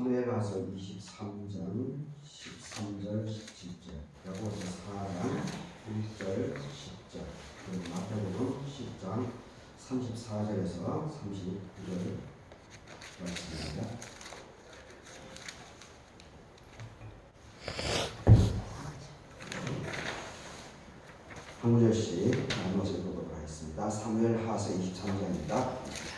사무엘하서 23장 13절 17절, 야고보서 4장 1절 10절, 그리고 마태복음 10장 34절에서 39절 말씀입니다. 한 구절씩 나눠서 읽어보도록 하겠습니다. 사무엘하서 23장입니다.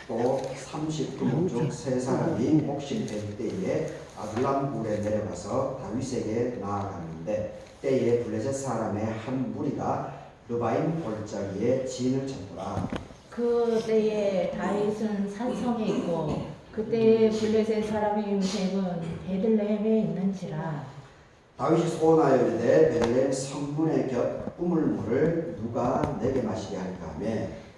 또 39명 중 세 사람이 목심 될 때에 아둘람 굴에 내려가서 다윗에게 나아갔는데, 때에 블레셋 사람의 한 무리가 르바임 골짜기에 진을 쳤더라. 그 때에 다윗은 산성에 있고 그때에 블레셋 사람의 요셉은 베들레헴에 있는지라. 다윗이 소원하여 이르되 베들레헴 성문의 곁 우물물을 누가 내게 마시게 할까 하며,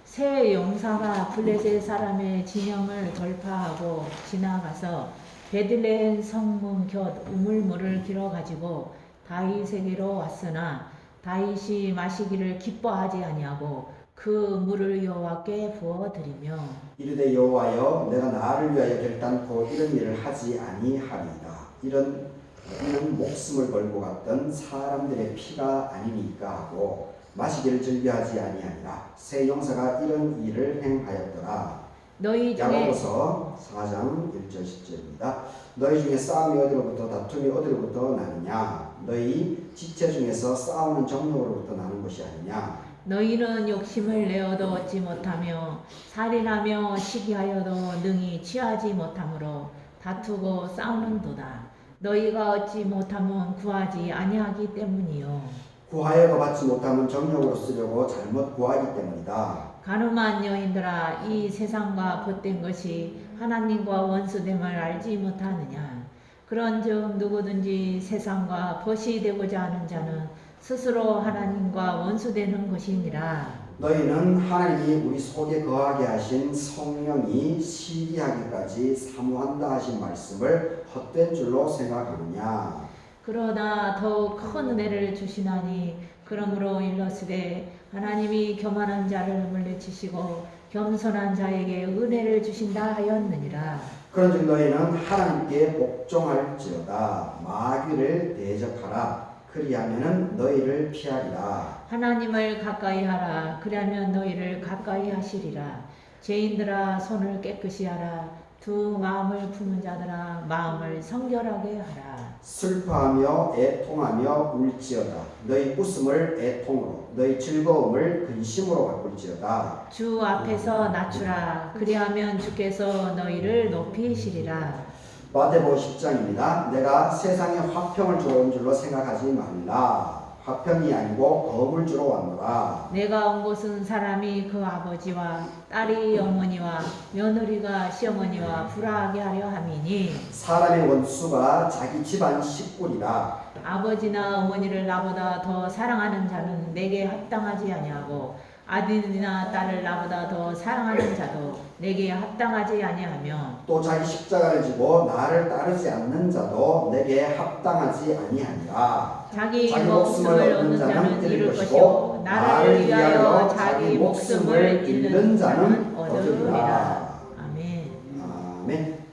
새 용사가 블레셋 사람의 진영을 돌파하고 지나가서 베들레헴 성문 곁 우물물을 길어 가지고 다윗에게로 왔으나 다윗이 마시기를 기뻐하지 아니하고 그 물을 여호와께 부어 드리며 이르되 여호와여, 내가 나를 위하여 결단코 이런 일을 하지 아니하리이다. 이는 목숨을 걸고 갔던 사람들의 피가 아니니까 하고 마시기를 즐겨하지 아니하니라. 새 용사가 이런 일을 행하였더라. 너희 중에 야고보서 4장 1절 10절입니다. 너희 중에 싸움이 어디로부터 다툼이 어디로부터 나느냐? 너희 지체 중에서 싸우는 정욕으로부터 나는 것이 아니냐? 너희는 욕심을 내어도 얻지 못하며 살인하며 시기하여도 능히 취하지 못하므로 다투고 싸우는도다. 너희가 얻지 못하면 구하지 아니하기 때문이요. 구하여도 받지 못하면 정욕으로 쓰려고 잘못 구하기 때문이다. 가늠한 여인들아, 이 세상과 벗된 것이 하나님과 원수됨을 알지 못하느냐? 그런즉 누구든지 세상과 벗이 되고자 하는 자는 스스로 하나님과 원수되는 것이니라. 너희는 하나님이 우리 속에 거하게 하신 성령이 시기하기까지 사모한다 하신 말씀을 헛된 줄로 생각하느냐? 그러나 더욱 큰 은혜를 주시나니 그러므로 일러스되 하나님이 교만한 자를 물리치시고 겸손한 자에게 은혜를 주신다 하였느니라. 그런즉 너희는 하나님께 복종할지어다. 마귀를 대적하라. 그리하면은 너희를 피하리라. 하나님을 가까이 하라. 그리하면 너희를 가까이 하시리라. 죄인들아, 손을 깨끗이 하라. 두 마음을 품은 자들아, 마음을 성결하게 하라. 슬퍼하며 애통하며 울지어다. 너희 웃음을 애통으로, 너희 즐거움을 근심으로 바꿀지어다. 주 앞에서 낮추라. 그리하면 주께서 너희를 높이시리라. 마태복음 10장입니다. 내가 세상에 화평을 주러 온 줄로 생각하지 말라. 화평이 아니고 검을 주러 왔노라. 내가 온 곳은 사람이 그 아버지와 딸이 어머니와 며느리가 시어머니와 불화하게 하려 함이니, 사람의 원수가 자기 집안 식구리라. 아버지나 어머니를 나보다 더 사랑하는 자는 내게 합당하지 아니하고 아들이나 딸을 나보다 더 사랑하는 자도 내게 합당하지 아니하며, 또 자기 십자가를 지고 나를 따르지 않는 자도 내게 합당하지 아니하니라. 자기 목숨을 얻는 자는 잃을 것이요 나를 위하여 자기 목숨을 잃는 자는 얻으리라. 아멘. 아멘.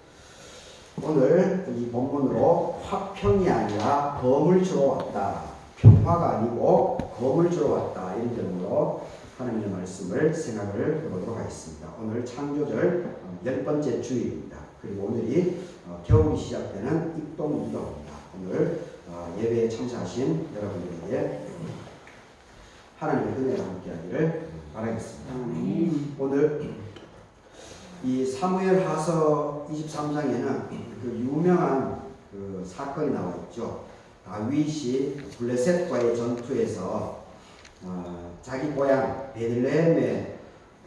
오늘 이 본문으로 화평이 아니라 검을 주러 왔다. 평화가 아니고 검을 주러 왔다. 이런 점으로 하나님의 말씀을 생각을 해보도록 하겠습니다. 오늘 창조절 10번째 주일입니다. 그리고 오늘이 겨울이 시작되는 입동이동입니다. 오늘 예배에 참석하신 여러분들에게 하나님의 은혜가 함께하기를 바라겠습니다. 오늘 이 사무엘하서 23장에는 그 유명한 그 사건이 나와 있죠. 다윗이 블레셋과의 전투에서 자기 고향 베들레헴의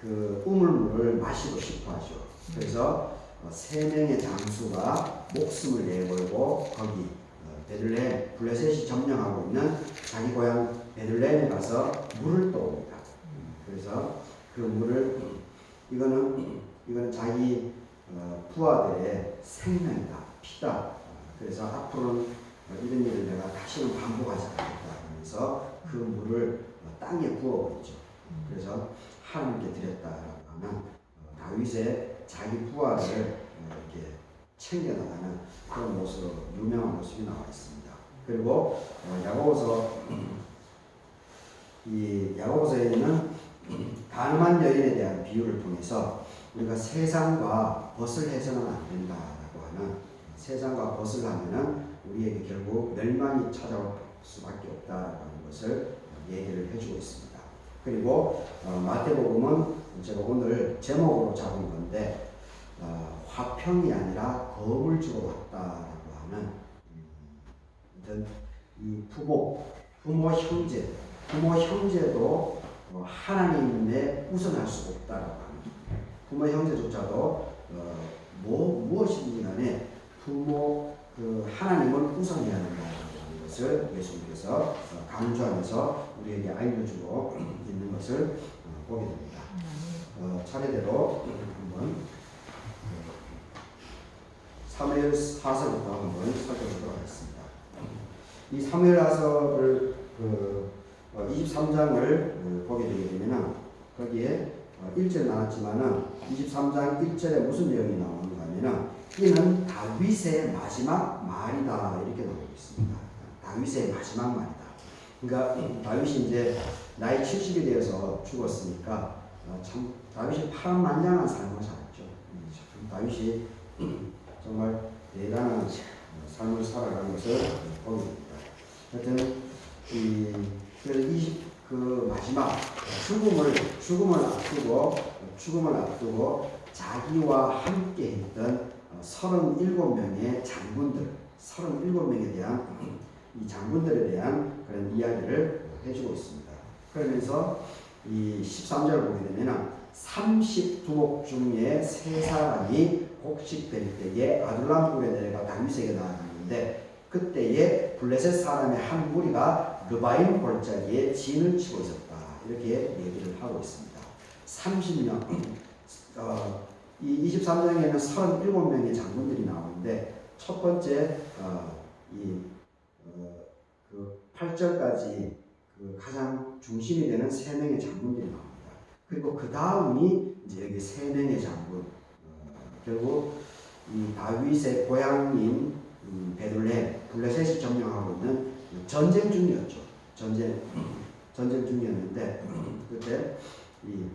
그 우물물을 마시고 싶어하죠. 그래서 3명의 장수가 목숨을 내걸고 거기 베들레헴, 블레셋이 점령하고 있는 자기 고향 베들레헴에 가서 물을 떠옵니다. 그래서 그 물을 이거는 자기 부하들의 생명이다, 피다. 그래서 앞으로는 이런 일을 내가 다시는 반복하지 않겠다 하면서 그 물을 땅에 부어버리죠. 그래서 하나님께 드렸다라고 하면 다윗의 자기 부하를 이렇게 챙겨나가는 그런 모습, 유명한 모습이 나와 있습니다. 그리고 야고보서 이 야고보서에는 가늠한 여인에 대한 비유를 통해서 우리가 세상과 벗을 해서는 안 된다라고 하는, 세상과 벗을 하면은 우리에게 결국 멸망이 찾아올 수밖에 없다라고 하는 것을 얘기를 해주고 있습니다. 그리고 마태복음은 제가 오늘 제목으로 잡은 건데 화평이 아니라 검을 주고 왔다라고 하는 어떤 이 부모 형제도 하나님에 우선할 수 없다라고 하는, 부모 형제조차도 무엇이든 간에 부모 하나님을 우선해야 한다라고 하는 것을 예수님께서 강조하면서 우리에게 알려주고 있는 것을 보게 됩니다. 차례대로 한번 사무엘하서부터 한번 살펴보도록 하겠습니다. 이 사무엘하서를 23장을 보게 되게 되면은 거기에 1절 나왔지만은 23장 1절에 무슨 내용이 나오는가 하면은 이는 다윗의 마지막 말이다 이렇게 나오고 있습니다. 다윗의 마지막 말이다. 그러니까 다윗이 이제 나이 70이 되어서 죽었으니까 참 다윗이 파란만장한 삶을 살았죠. 다윗이 정말 대단한 삶을 살아가는 것을 보게 됩니다. 하여튼 그 마지막 죽음을 앞두고 자기와 함께 했던 37명의 장군들, 37명에 대한 이 장군들에 대한 그런 이야기를 해주고 있습니다. 그러면서 이 13절을 보게 되면 32목 중에 3사람이 곡식될 때에 아둘람굴에 내려가 다윗에게 나아갔는데 그때에 블레셋 사람의 한 무리가 르바임 골짜기에 진을 치고 있었다. 이렇게 얘기를 하고 있습니다. 30명, 이 23장에는 37명의 장군들이 나오는데 첫 번째 그 8절까지 그 가장 중심이 되는 3명의 장군들이 나옵니다. 그리고 그 다음이 이제 여기 3명의 장군, 결국 이 다윗의 고향인 베들레헴, 블레셋이 점령하고 있는 전쟁 중이었죠. 전쟁 중이었는데 그때 이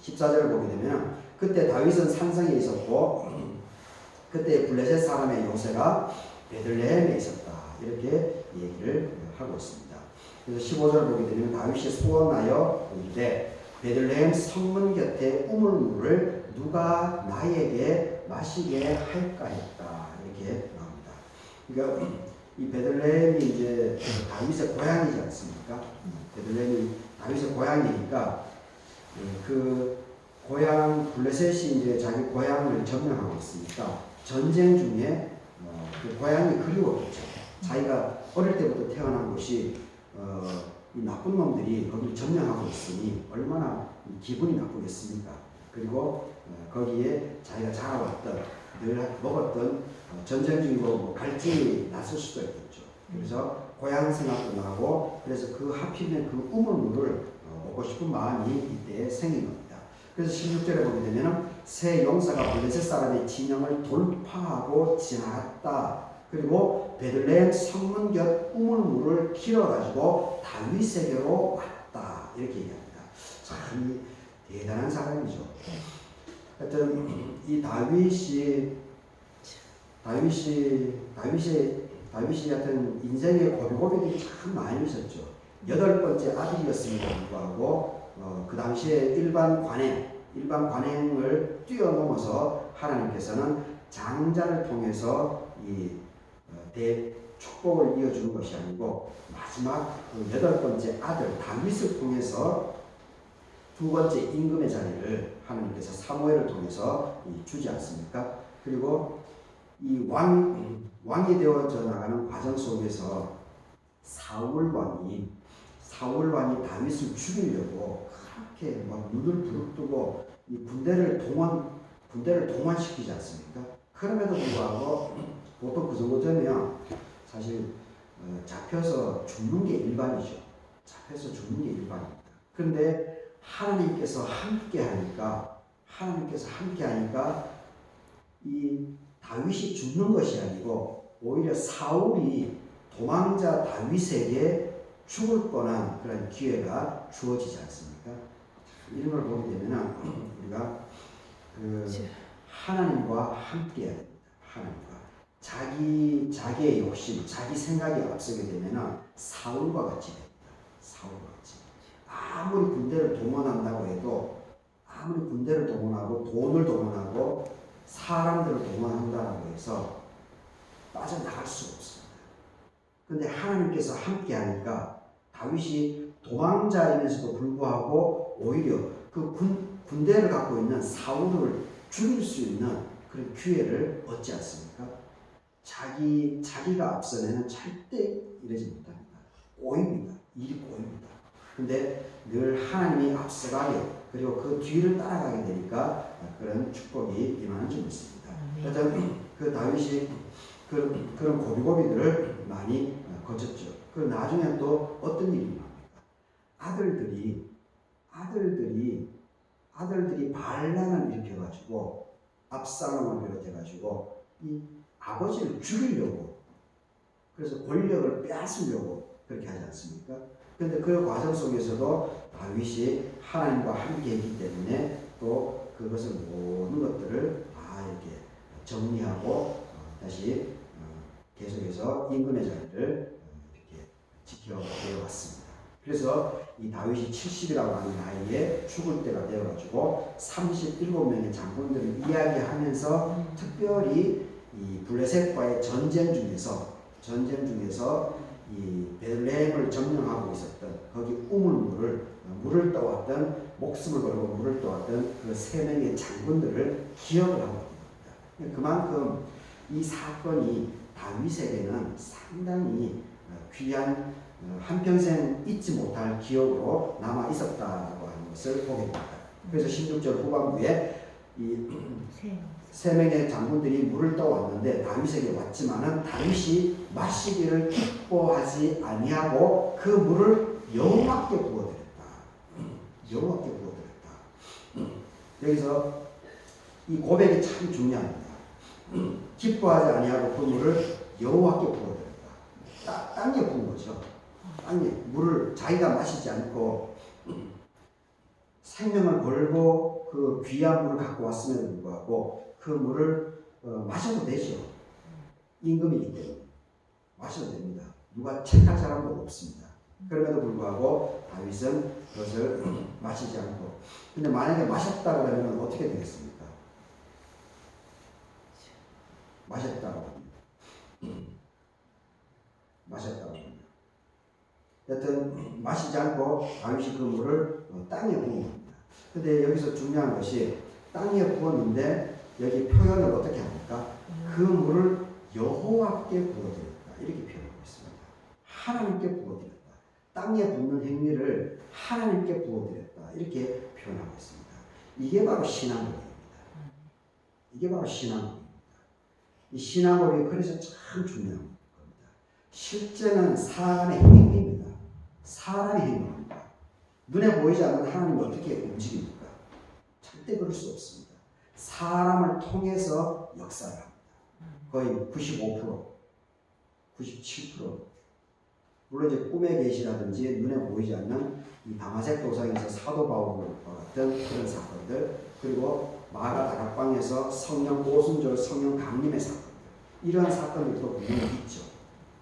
14절을 보게 되면 그때 다윗은 산성에 있었고 그때 블레셋 사람의 요새가 베들레헴에 있었다. 이렇게 얘기를 하고 있습니다. 그래서 15절을 보게 되면 다윗이 소원하여 이르되 베들레헴 성문 곁에 우물물을 누가 나에게 마시게 할까 했다. 이렇게 나옵니다. 그러니까 이 베들레헴이 이제 다윗의 고향이지 않습니까? 베들레헴이 다윗의 고향이니까 그 고향 블레셋이 이제 자기 고향을 점령하고 있으니까 전쟁 중에 그 고향이 그리웠겠죠. 자기가 어릴 때부터 태어난 곳이 이 나쁜 놈들이 거기를 점령하고 있으니 얼마나 기분이 나쁘겠습니까? 그리고 거기에 자기가 자라왔던 늘 먹었던 전쟁 중이고 뭐 갈증이 났을 수도 있겠죠. 그래서 고향 생각도 나고 그래서 그 하필이면 그 우물물을 먹고 싶은 마음이 이때 생긴 겁니다. 그래서 16절에 보게 되면 새 용사가 블레셋 사람의 진영을 돌파하고 지나갔다. 그리고 베들레헴 성문 곁 우물물을 길어가지고 다윗에게로 왔다. 이렇게 얘기합니다. 참 대단한 사람이죠. 하여튼 이 다윗이 하여튼 인생의 고비고비들이 참 많이 있었죠. 8번째 아들이었음에도 불구하고 그 당시에 일반 관행을 뛰어넘어서 하나님께서는 장자를 통해서 이 축복을 이어주는 것이 아니고 마지막 그 8번째 아들 다윗을 통해서 2번째 임금의 자리를 하나님께서 사무엘을 통해서 주지 않습니까? 그리고 이 왕이 되어져 나가는 과정 속에서 사울 왕이 다윗을 죽이려고 그렇게 막 눈을 부릅뜨고 이 군대를 동원시키지 않습니까? 그럼에도 불구하고 보통 그 정도 되면 사실 잡혀서 죽는 게 일반이죠. 그런데 하나님께서 함께 하니까 이 다윗이 죽는 것이 아니고 오히려 사울이 도망자 다윗에게 죽을 뻔한 그런 기회가 주어지지 않습니까? 이런 걸 보게 되면 우리가 하나님과 함께 해야 됩니다. 하나님과 자기의 욕심, 자기 생각이 앞서게 되면 사울과 같이 됩니다. 사울과 같이. 아무리 군대를 동원한다고 해도 아무리 군대를 동원하고 돈을 동원하고 사람들을 동원한다고 해서 빠져나갈 수가 없습니다. 그런데 하나님께서 함께 하니까 다윗이 도망자이면서도 불구하고 오히려 그 군대를 갖고 있는 사울을 죽일 수 있는 그런 기회를 얻지 않습니까? 자기가 앞서내는 절대 이러지 못합니다. 꼬입니다. 일이 꼬입니다. 근데 늘 하나님이 앞서가게 그리고 그 뒤를 따라가게 되니까 그런 축복이 임하는 줄 믿습니다. 하여튼 그 다윗이 그런 고비고비들을 많이 거쳤죠. 그 나중에 또 어떤 일이 일어납니까? 아들들이 반란을 일으켜가지고 압살롬을 비롯해가지고 이 아버지를 죽이려고 그래서 권력을 빼앗으려고 그렇게 하지 않습니까? 그런데 그 과정 속에서도 다윗이 하나님과 함께 했기 때문에 또 그것을 모든 것들을 다 이렇게 정리하고 다시 계속해서 임금의 자리를 이렇게 지켜내 왔습니다. 그래서 이 다윗이 70이라고 하는 나이에 죽을 때가 되어가지고 37명의 장군들을 이야기하면서 특별히 이 블레셋과의 전쟁 중에서 이 베들레헴을 점령하고 있었던 거기 물을 떠왔던 목숨을 걸고 물을 떠왔던 그 3명의 장군들을 기억을 하고 있습니다. 그만큼 이 사건이 다윗에게는 상당히 귀한 한평생 잊지 못할 기억으로 남아 있었다고 하는 것을 보게 됩니다. 그래서 16절 후반부에 이 3명의 장군들이 물을 떠왔는데 다윗에게 왔지만은 다윗이 마시기를 기뻐하지 아니하고 그 물을 여호와께 부어드렸다. 여호와께 부어드렸다. 여기서 이 고백이 참 중요합니다. 기뻐하지 아니하고 그 물을 여호와께 부어드렸다. 땅에 부은 거죠. 땅에 물을 자기가 마시지 않고 생명을 걸고 그 귀한 물을 갖고 왔음에도 불구하고 그 물을 마셔도 되죠. 임금이기 때문에 마셔도 됩니다. 누가 책할 사람도 없습니다. 그럼에도 불구하고 다윗은 그것을 마시지 않고 근데 만약에 마셨다고 하면 어떻게 되겠습니까? 마셨다고 합니다. 마셨다고 합니다. 여튼 마시지 않고 다윗이 그 물을 땅에 부은 겁니다. 근데 여기서 중요한 것이 땅에 부었는데 여기 표현을 어떻게 합니까? 그 물을 여호와께 부어드렸다. 이렇게 표현하고 있습니다. 하나님께 부어드렸다. 땅에 붓는 행위를 하나님께 부어드렸다. 이렇게 표현하고 있습니다. 이게 바로 신앙고백입니다. 이게 바로 신앙고백입니다. 이 신앙고백이 그래서 참 중요한 겁니다. 실제는 사람의 행위입니다. 사람의 행위입니다. 눈에 보이지 않는 하나님이 어떻게 움직입니까? 절대 그럴 수 없습니다. 사람을 통해서 역사를 합니다. 거의 95%, 97%. 물론 이제 꿈의 계시라든지 눈에 보이지 않는 이 다마색 도상에서 사도 바울과 같은 그런 사건들, 그리고 마가 다락방에서 성령 오순절, 성령 강림의 사건들, 이러한 사건들도 분명히 있죠.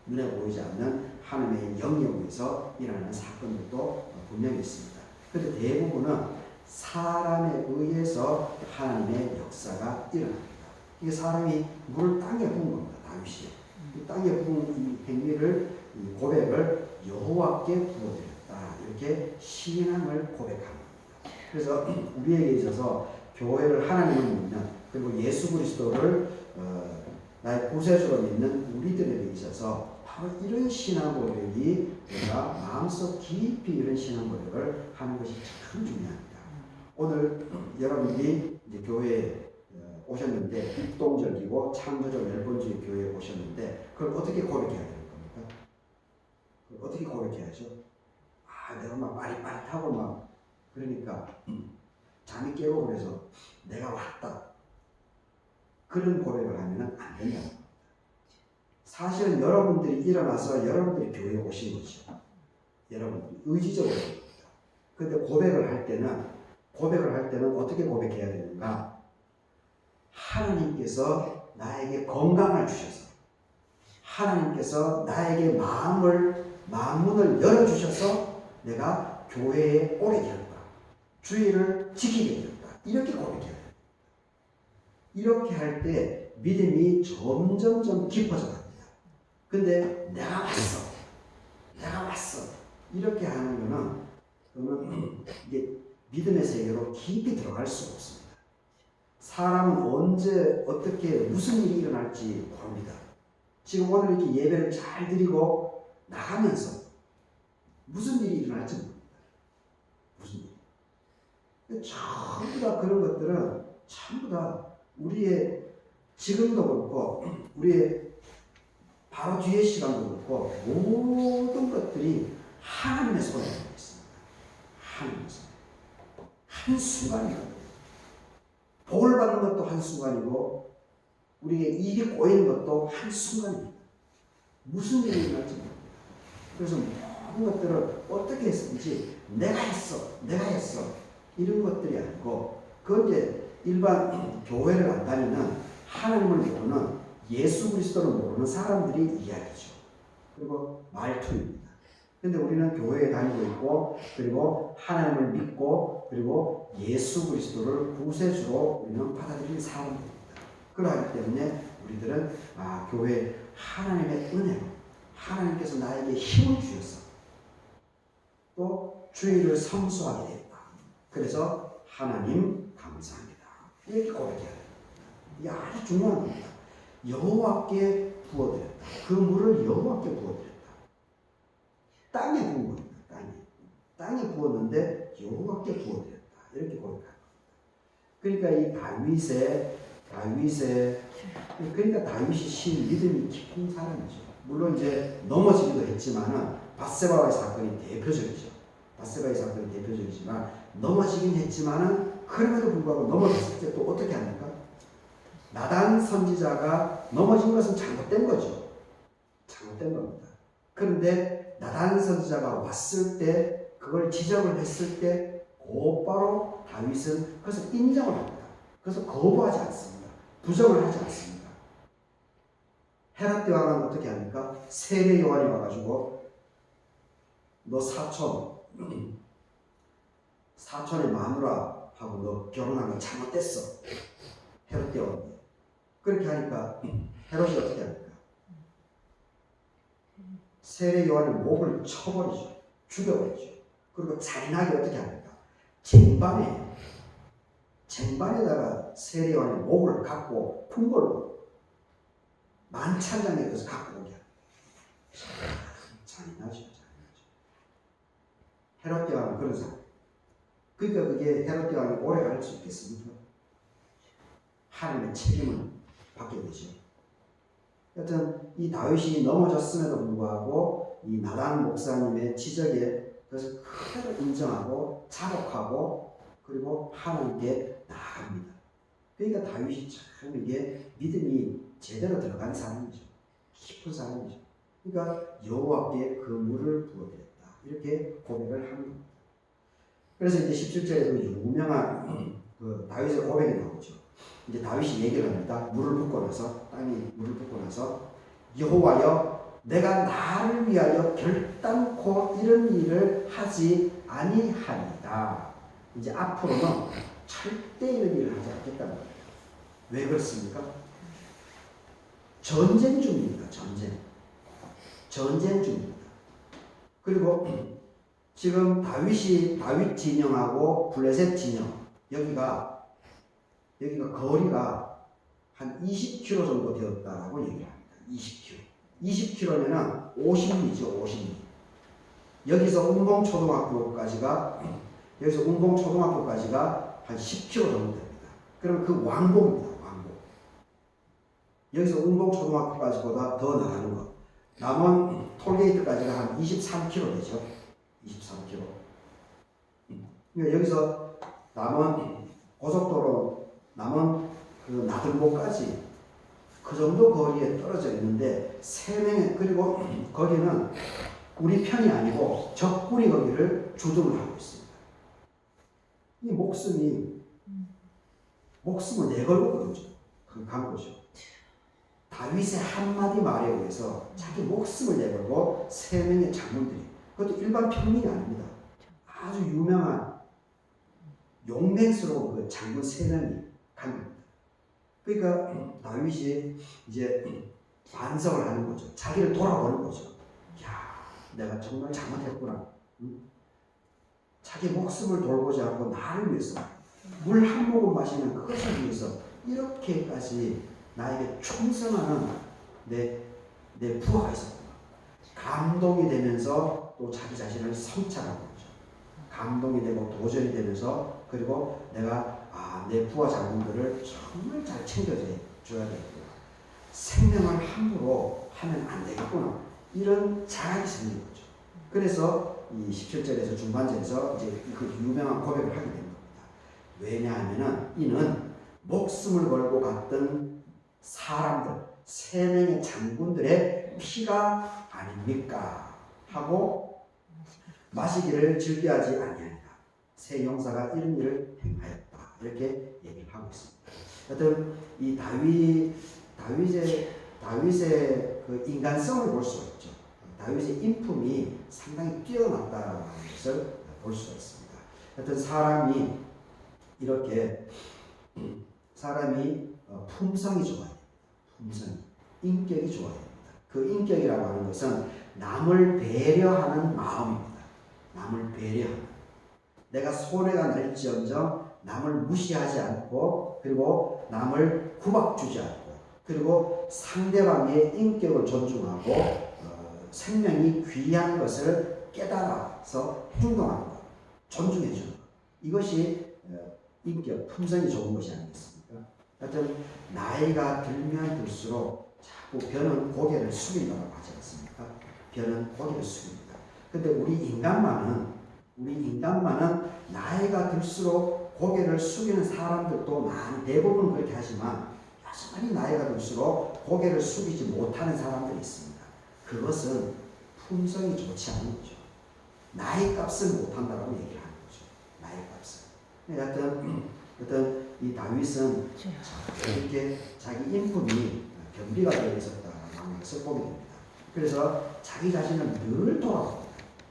눈에 보이지 않는 하나님의 영역에서 일어나는 사건들도 분명히 있습니다. 그런데 대부분은 사람에 의해서 하나님의 역사가 일어납니다. 이게 사람이 물을 땅에 부은 겁니다. 다윗이. 이 땅에 부은 이 행위를, 이 고백을 여호와께 부어드렸다. 이렇게 신앙을 고백합니다. 그래서 우리에게 있어서 교회를 하나님을 믿는, 그리고 예수 그리스도를 나의 구세주로 믿는 우리들에게 있어서 바로 이런 신앙 고백이 우리가 마음속 깊이 이런 신앙 고백을 하는 것이 참 중요합니다. 오늘 여러분들이 이제 교회에 오셨는데 입동절기고 창조적 열번주의 교회에 오셨는데 그걸 어떻게 고백해야 되는 겁니까? 그걸 어떻게 고백해야죠? 내가 막 말이 빠릿하고 막 그러니까 잠이 깨고 그래서 내가 왔다. 그런 고백을 하면 안 된다. 사실은 여러분들이 일어나서 여러분들이 교회에 오신 거죠. 여러분들이 의지적으로. 근데 고백을 할 때는 어떻게 고백해야 되는가? 하나님께서 나에게 건강을 주셔서, 하나님께서 나에게 마음문을 열어주셔서 내가 교회에 오게 되었다. 주의를 지키게 되었다. 이렇게 고백해야 돼요. 이렇게 할 때 믿음이 점점점 깊어져 갑니다. 근데 내가 왔어. 이렇게 하는 거는 이게 믿음의 세계로 깊이 들어갈 수가 없습니다. 사람은 언제 어떻게 무슨 일이 일어날지 모릅니다. 지금 오늘 이렇게 예배를 잘 드리고 나가면서 무슨 일이 일어날지 모릅니다. 무슨 일. 전부 다 그런 것들은 전부 다 우리의 지금도 그렇고 우리의 바로 뒤의 시간도 그렇고 모든 것들이 하나님의 손에 있습니다. 하나님의 손에. 한순간이거든요. 복을 받는 것도 한순간이고 우리에게 이익이 꼬이는 것도 한순간입니다. 무슨 일이 일어날지 모릅니다. 그래서 모든 것들을 어떻게 했는지 내가 했어 이런 것들이 아니고 그건 이제 일반 교회를 안 다니는 하나님을 모르는 예수 그리스도를 모르는 사람들이 이야기죠. 그리고 말투입니다. 근데 우리는 교회에 다니고 있고 그리고 하나님을 믿고 그리고 예수 그리스도를 구세주로 우리는 받아들이는 사람들입니다. 그러하기 때문에 우리들은 교회 하나님의 은혜로 하나님께서 나에게 힘을 주셔서 또 주의를 성수하게 됐다. 그래서 하나님 감사합니다. 이렇게 고백해야 됩니다. 이게 아주 중요한 겁니다. 여호와께 부어드렸다. 그 물을 여호와께 부어드렸다. 땅에 부은 겁니다. 땅에 부었는데 여호와께 부어드렸다. 이렇게 고백합니다. 그러니까 이 그러니까 다윗이 신 믿음이 깊은 사람이죠. 물론 이제 넘어지기도 했지만은 밧세바의 사건이 대표적이지만 넘어지긴 했지만은 그럼에도 불구하고 넘어졌을 때 또 어떻게 합니까? 나단 선지자가 넘어진 것은 잘못된 거죠. 잘못된 겁니다. 그런데 나단 선지자가 왔을 때 그걸 지적을 했을 때 곧바로 다윗은 그것을 인정을 합니다. 그래서 거부하지 않습니다. 부정을 하지 않습니다. 헤롯 왕은 어떻게 합니까? 세례 요한이 와가지고 너 사촌의 마누라하고 너 결혼한 건 잘못됐어. 헤롯 왕이. 그렇게 하니까 헤롯이 어떻게 합니까? 세례 요한의 목을 쳐버리죠. 죽여버리죠. 그리고 잔인하게 어떻게 합니까? 쟁반에다가 세례 요한의 목을 갖고 푼 걸로 만찬장에 가서 갖고 오게 합니다. 잔인하죠. 헤롯 왕은 그런 사람. 그러니까 그게 헤롯 왕이 오래 갈 수 있겠습니까? 하나님의 책임을 받게 되죠. 여튼 이 다윗이 넘어졌음에도 불구하고 이 나단 목사님의 지적에 그것을 그대로 인정하고 자복하고 그리고 하나님께 나아갑니다. 그러니까 다윗이 참 이게 믿음이 제대로 들어간 사람이죠. 깊은 사람이죠. 그러니까 여호와께 그 물을 부어드렸다. 이렇게 고백을 하는 겁니다. 그래서 이제 17절에 그 유명한 그 다윗의 고백이 나오죠. 이제 다윗이 얘기를 합니다. 땅에 물을 붓고 나서 여호와여 내가 나를 위하여 결단코 이런 일을 하지 아니하리다. 이제 앞으로는 절대 이런 일을 하지 않겠다는 거예요. 왜 그렇습니까? 전쟁 중입니다. 전쟁 중입니다. 그리고 지금 다윗 진영하고 블레셋 진영 여기가 거리가 한 20km 정도 되었다라고 얘기를 합니다. 20km면은 50리죠, 50리. 여기서 운봉초등학교까지가 한 10km 정도 됩니다. 그럼 그 왕복입니다. 여기서 운봉초등학교까지보다 더 나가는 것. 남원 톨게이트까지가 한 23km 되죠. 23km. 그러니까 여기서 남원 고속도로 남원 그 나들목까지 그 정도 거리에 떨어져 있는데 세 명의 그리고 거기는 우리 편이 아니고 적군이 거기를 주둔을 하고 있습니다. 이 목숨을 내걸고 간 거죠. 다윗의 한마디 말에 의해서 자기 목숨을 내걸고 세 명의 장군들이, 그것도 일반 평민이 아닙니다. 아주 유명한 용맹스러운 그 장군 세 명이 간 겁니다. 그러니까 다윗이 이제 반성을 하는 거죠. 자기를 돌아보는 거죠. 야, 내가 정말 잘못했구나. 자기 목숨을 돌보지 않고 나를 위해서 물 한 모금 마시는 그것을 위해서 이렇게까지 나에게 충성하는 내 부하가 있었구나. 감동이 되면서 또 자기 자신을 성찰하는 거죠. 감동이 되고 도전이 되면서 그리고 내가 내 부하 장군들을 정말 잘 챙겨줘야 되겠구나. 생명을 함부로 하면 안 되겠구나. 이런 자각이 생긴 거죠. 그래서 이 17절에서 중반절에서 이제 그 유명한 고백을 하게 된 겁니다. 왜냐하면은 이는 목숨을 걸고 갔던 사람들, 세 명의 장군들의 피가 아닙니까? 하고 마시기를 즐겨하지 아니하니라. 세 용사가 이런 일을 행하였다. 이렇게 얘기를 하고 있습니다. 하여튼 이 다윗의 그 인간성을 볼 수가 있죠. 다윗의 인품이 상당히 뛰어났다라는 것을 볼 수가 있습니다. 하여튼 사람이 품성이 좋아야 됩니다. 품성이, 인격이 좋아야 됩니다. 그 인격이라고 하는 것은 남을 배려하는 마음입니다. 남을 배려하는. 내가 손해가 날지언정 남을 무시하지 않고, 그리고 남을 구박주지 않고, 그리고 상대방의 인격을 존중하고 생명이 귀한 것을 깨달아서 행동하는 것, 존중해 주는 것. 이것이 인격, 품성이 좋은 것이 아니겠습니까? 하여튼 나이가 들면 들수록 자꾸 변은 고개를 숙인다고 하지 않습니까? 변은 고개를 숙입니다. 근데 우리 인간만은 나이가 들수록 고개를 숙이는 사람들도 많이, 대부분 그렇게 하지만 여전히 나이가 들수록 고개를 숙이지 못하는 사람들이 있습니다. 그것은 품성이 좋지 않은 거죠. 나이 값을 못한다고 얘기를 하는 거죠. 나이 값을. 하여튼 이 다윗은 이렇게 자기 인품이 겸비가 되어 있었다는 것을 보게 됩니다. 그래서 자기 자신을 늘 돌아봅니다.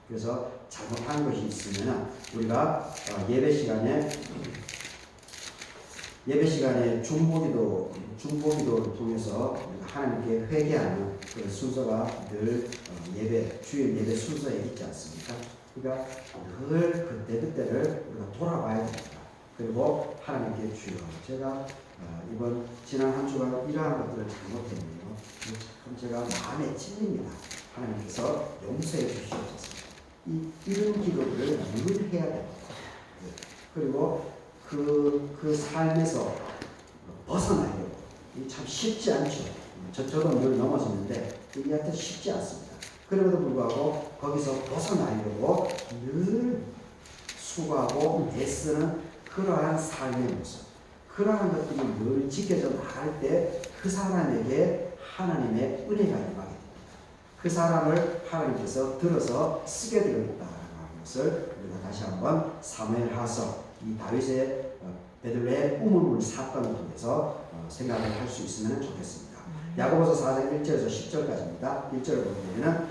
그래서 잘못한 것이 있으면 우리가 예배 시간에 중보기도를 통해서 하나님께 회개하는 그 순서가 늘 주일 예배 순서에 있지 않습니까? 그러니까 늘 그때를 우리가 돌아봐야 됩니다. 그리고 하나님께 주여, 제가 이번 지난 한 주간 이러한 것들을 잘못했네요. 참 제가 마음에 찔립니다. 하나님께서 용서해 주시옵소서. 이런 기도를 늘 해야 됩니다. 그리고 그 삶에서 벗어나려고, 참 쉽지 않죠. 저도 늘 넘어지는데 이게 하여튼 쉽지 않습니다. 그럼에도 불구하고 거기서 벗어나려고 늘 수고하고 애쓰는 그러한 삶의 모습, 그러한 것들이 늘 지켜져 나갈 때 그 사람에게 하나님의 은혜가 임하게 됩니다. 그 사람을 하나님께서 들어서 쓰게 되어 있다는 것을 우리가 다시 한번 사무엘하서 이 다윗의 베들레헴 우물물 사건을 통해서 생각을 할 수 있으면 좋겠습니다. 야고보서 4장 1절에서 10절까지입니다. 1절을 보면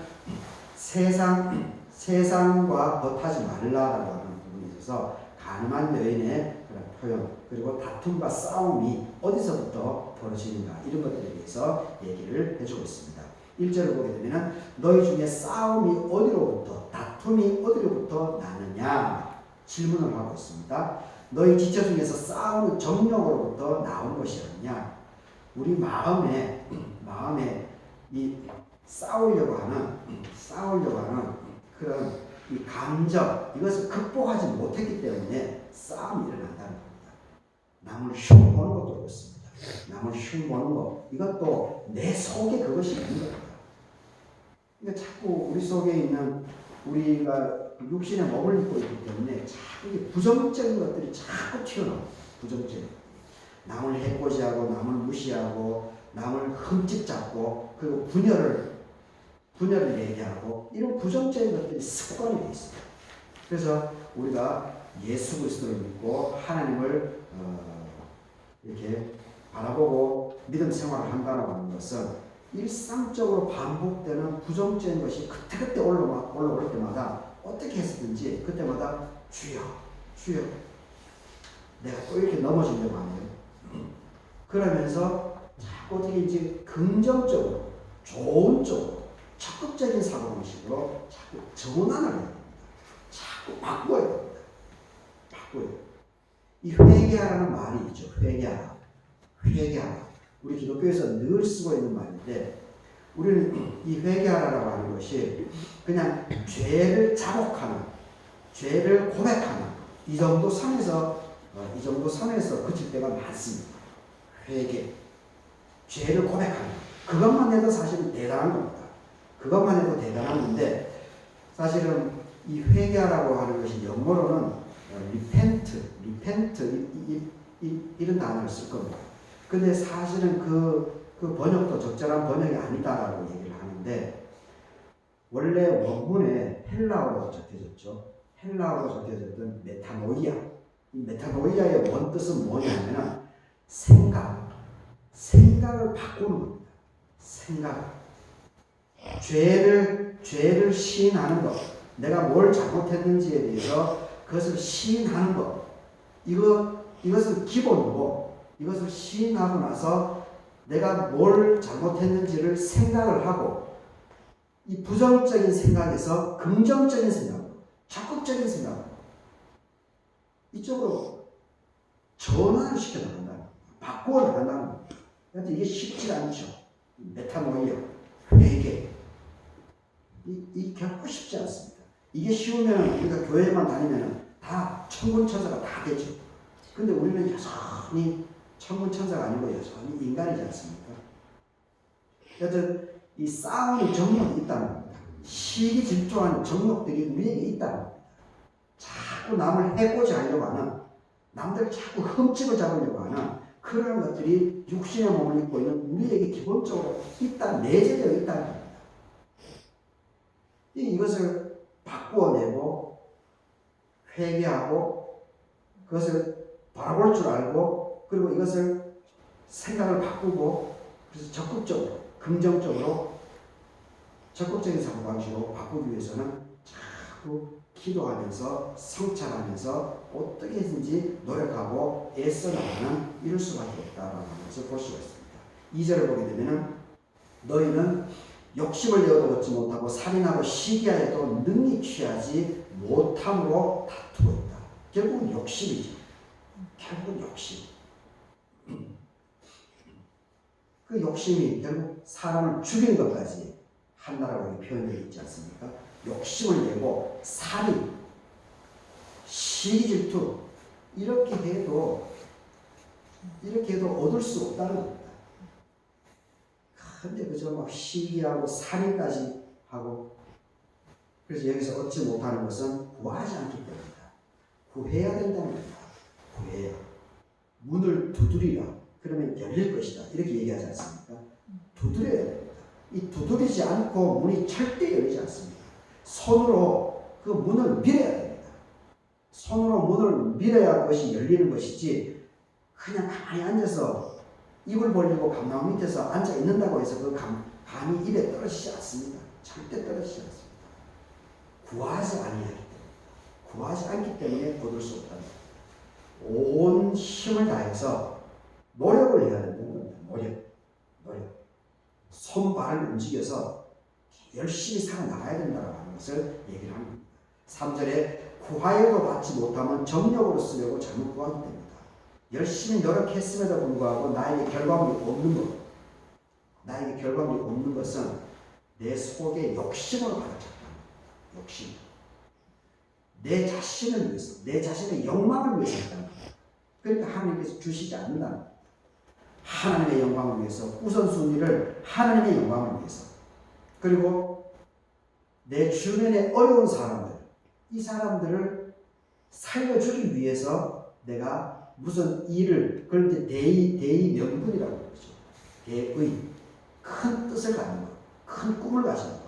세상과 벗하지 말라라고 하는 부분에 있어서 가늠한 여인의 그런 표현, 그리고 다툼과 싸움이 어디서부터 벌어지는가, 이런 것들에 대해서 얘기를 해주고 있습니다. 1절을 보게 되면 너희 중에 싸움이 어디로부터, 다툼이 어디로부터 나느냐 질문을 하고 있습니다. 너희 지체 중에서 싸우는 정욕으로부터 나온 것이 아니냐. 우리 마음에 이 싸우려고 하는 그런 이 감정, 이것을 극복하지 못했기 때문에 싸움이 일어난다는 겁니다. 남을 흉보는 것도 그렇습니다. 남을 흉보는 것, 이것도 내 속에 그것이 있는 겁니다. 그러니까 자꾸 우리 속에 있는, 우리가 육신에 몸을 입고 있기 때문에 자꾸 부정적인 것들이 자꾸 튀어나옵니다. 부정적인. 남을 해코지하고 남을 무시하고 남을 흠집 잡고 그리고 분열을 얘기하고 이런 부정적인 것들이 습관이 되어 있어요. 그래서 우리가 예수 그리스도를 믿고 하나님을 이렇게 바라보고 믿음 생활을 한다고 하는 것은 일상적으로 반복되는 부정적인 것이 그때그때 올라올 때마다 어떻게 했든지 그때마다 주여 주여 내가 또 이렇게 넘어지려고 하네요. 그러면서 자꾸 어떻게 이제 긍정적으로 좋은 쪽으로 적극적인 사고방식으로 자꾸 전환을 해야 됩니다. 자꾸 바꿔야 됩니다. 바꿔야 됩니다. 이 회개하라는 말이 있죠. 회개하라. 회개하라. 우리 기독교에서 늘 쓰고 있는 말인데 우리는 이 회개하라라고 하는 것이 그냥 죄를 자복하는, 죄를 고백하는 이 정도 선에서 그칠 때가 많습니다. 회개, 죄를 고백하는 그것만 해도 사실은 대단한 겁니다. 그것만 해도 대단한 건데 사실은 이 회개하라고 하는 것이 영어로는 repent 이런 단어를 쓸 겁니다. 근데 사실은 그 번역도 적절한 번역이 아니다라고 얘기를 하는데 원래 원문에 헬라어로 적혀졌죠. 헬라어로 적혀졌던 메타노이아. 이 메타노이아의 원뜻은 뭐냐면은 생각을 바꾸는 겁니다. 생각. 죄를 시인하는 것. 내가 뭘 잘못했는지에 대해서 그것을 시인하는 것. 이것은 기본이고 이것을 시인하고 나서 내가 뭘 잘못했는지를 생각을 하고 이 부정적인 생각에서 긍정적인 생각, 적극적인 생각 이쪽으로 전환을 시켜나간다. 바꾸어 나간다는 겁니다. 그런데 이게 쉽지 않죠. 메타노이아, 회개. 이 결코 쉽지 않습니다. 이게 쉬우면 우리가 교회만 다니면 다 천군천사가 다 되죠. 근데 우리는 여전히 천군천사가 아니고 여전히 인간이지 않습니까? 여튼 이 싸우는 정력이 있다는 겁니다. 시기질투하는 정력들이 우리에게 있다는 겁니다. 자꾸 남을 해코지 하려고 하는, 남들 자꾸 흠집을 잡으려고 하는 그런 것들이 육신의 몸을 입고 있는 우리에게 기본적으로 내재되어 있다는 겁니다. 이것을 바꾸어내고 회개하고 그것을 바라볼 줄 알고 그리고 이것을 생각을 바꾸고 그래서 적극적으로 긍정적으로 적극적인 사고방식으로 바꾸기 위해서는 자꾸 기도하면서 성찰하면서 어떻게든지 노력하고 애써 나가는 이럴 수밖에 없다라는 것을 볼 수가 있습니다. 2절을 보게 되면은 너희는 욕심을 내어도 얻지 못하고 살인하고 시기하여도 능히 취하지 못함으로 다투고 있다. 결국은 욕심이죠. 결국은 욕심. 그 욕심이 결국 사람을 죽이는 것까지 한다라고 표현되어 있지 않습니까? 욕심을 내고 살인, 시기질투 이렇게 해도 얻을 수 없다는 겁니다. 근데 그저 막 시기하고 살인까지 하고 그래서 여기서 얻지 못하는 것은 구하지 않기 때문이다. 구해야 된다는 겁니다. 구해야. 문을 두드리라. 그러면 열릴 것이다. 이렇게 얘기하지 않습니까? 두드려야 됩니다. 이 두드리지 않고 문이 절대 열리지 않습니다. 손으로 그 문을 밀어야 됩니다. 손으로 문을 밀어야 그것이 열리는 것이지 그냥 가만히 앉아서 입을 벌리고 감나무 밑에서 앉아 있는다고 해서 그 감이 입에 떨어지지 않습니다. 절대 떨어지지 않습니다. 구하지 아니하기 때문에 구하지 않기 때문에 얻을 수 없다. 온 힘을 다해서 노력을 해야 된다는 겁니다. 노력. 손발을 움직여서 열심히 살아나가야 된다고 하는 것을 얘기를 합니다. 3절에 구하여도 받지 못하면 정력으로 쓰려고 잘못 구하기 때문이다. 열심히 노력했음에도 불구하고 나에게 결과물이 없는 것은 내 속에 욕심으로 가득 찼다. 욕심. 내 자신을 위해서, 내 자신의 욕망을 위해서 했다는 겁니다. 그러니까 하나님께서 주시지 않는다는 겁니다. 하나님의 영광을 위해서, 우선순위를 하나님의 영광을 위해서, 그리고 내 주변의 어려운 사람들, 이 사람들을 살려주기 위해서 내가 무슨 일을, 그럴 때 대의 명분이라고 그러죠. 대의, 큰 뜻을 가진 것, 큰 꿈을 가진 것,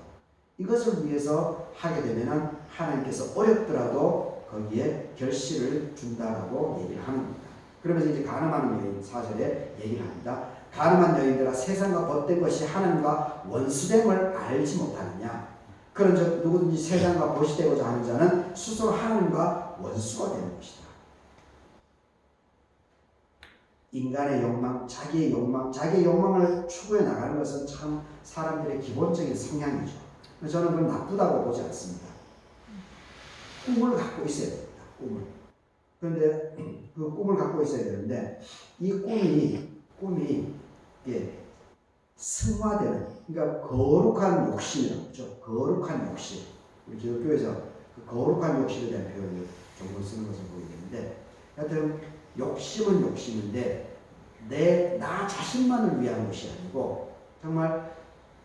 이것을 위해서 하게 되면 하나님께서 어렵더라도 거기에 결실을 준다라고 얘기를 하는 겁니다. 그러면서 이제 가늠한 여인 4절에 얘기를 합니다. 가늠한 여인들아, 세상과 벗된 것이 하나님과 원수됨을 알지 못하느냐. 그런즉 누구든지 세상과 벗이 되고자 하는 자는 스스로 하나님과 원수가 되는 것이다. 인간의 욕망, 자기의 욕망을 추구해 나가는 것은 참 사람들의 기본적인 성향이죠. 저는 그건 나쁘다고 보지 않습니다. 꿈을 갖고 있어야 됩니다. 꿈을. 그런데 그 꿈을 갖고 있어야 되는데 이 꿈이 승화되는, 그러니까 거룩한 욕심이라고 그러죠. 거룩한 욕심. 우리 기독교에서 그 거룩한 욕심에 대한 표현을 종종 쓰는 것을 보게 되는데, 하여튼 욕심은 욕심인데 나 자신만을 위한 것이 아니고 정말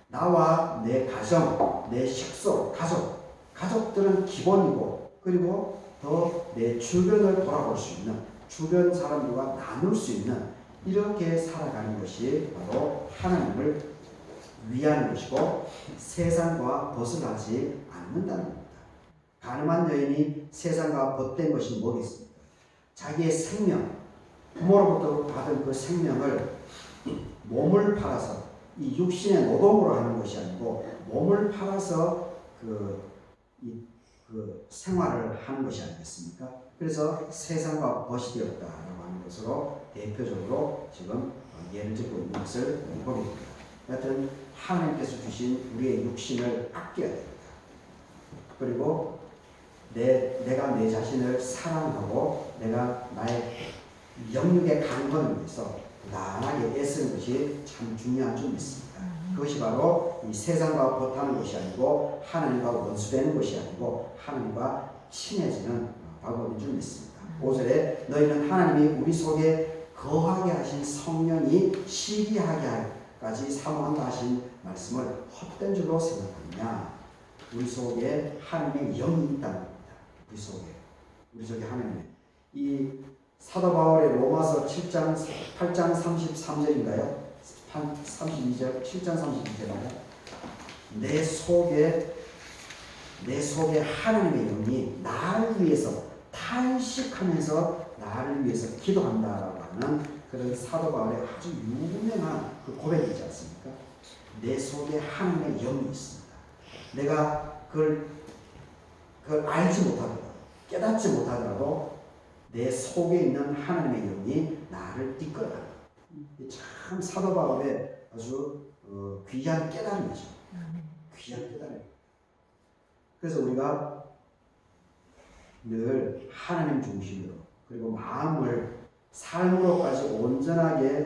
나와 내 가정, 내 식소, 가족들은 기본이고, 그리고 더 내 주변을 돌아볼 수 있는, 주변 사람들과 나눌 수 있는, 이렇게 살아가는 것이 바로 하나님을 위하는 것이고 세상과 벗어나지 않는다는 겁니다. 가늠한 여인이 세상과 벗된 것이 뭐겠습니까? 자기의 생명, 부모로부터 받은 그 생명을 몸을 팔아서, 이 육신의 노동으로 하는 것이 아니고 몸을 팔아서 그 생활을 하는 것이 아니겠습니까? 그래서 세상과 벗이 되었다라고 하는 것으로 대표적으로 지금 예를 들고 있는 것을 보게 됩니다. 여하튼 하나님께서 주신 우리의 육신을 아껴야 됩니다. 그리고 내가 내 자신을 사랑하고 내가 나의 영육의 강건을 위해서 나란하게 애쓰는 것이 참 중요한 줄 믿습니다. 그것이 바로 이 세상과 벗하는 것이 아니고 하나님과 원수되는 것이 아니고 하나님과 친해지는 방법인 줄 믿습니다. 5절에 너희는 하나님이 우리 속에 거하게 하신 성령이 시기하게까지 사모한다 하신 말씀을 헛된 줄로 생각하느냐. 우리 속에 하나님의 영이 있다는 겁니다. 우리 속에 하나님의, 이 사도 바울의 로마서 8장 33절인가요? 32절, 7장 32절인가요? 내 속에 하나님의 영이 나를 위해서 탄식하면서 나를 위해서 기도한다라고 하는 그런 사도 바울의 아주 유명한 그 고백이 있지 않습니까? 내 속에 하나님의 영이 있습니다. 내가 그걸 알지 못하더라도, 깨닫지 못하더라도 내 속에 있는 하나님의 영이 나를 이끌어가는, 참 사도 바울의 아주 귀한 깨달음이죠. 귀한 깨달음. 그래서 우리가 늘 하나님 중심으로, 그리고 마음을 삶으로까지 온전하게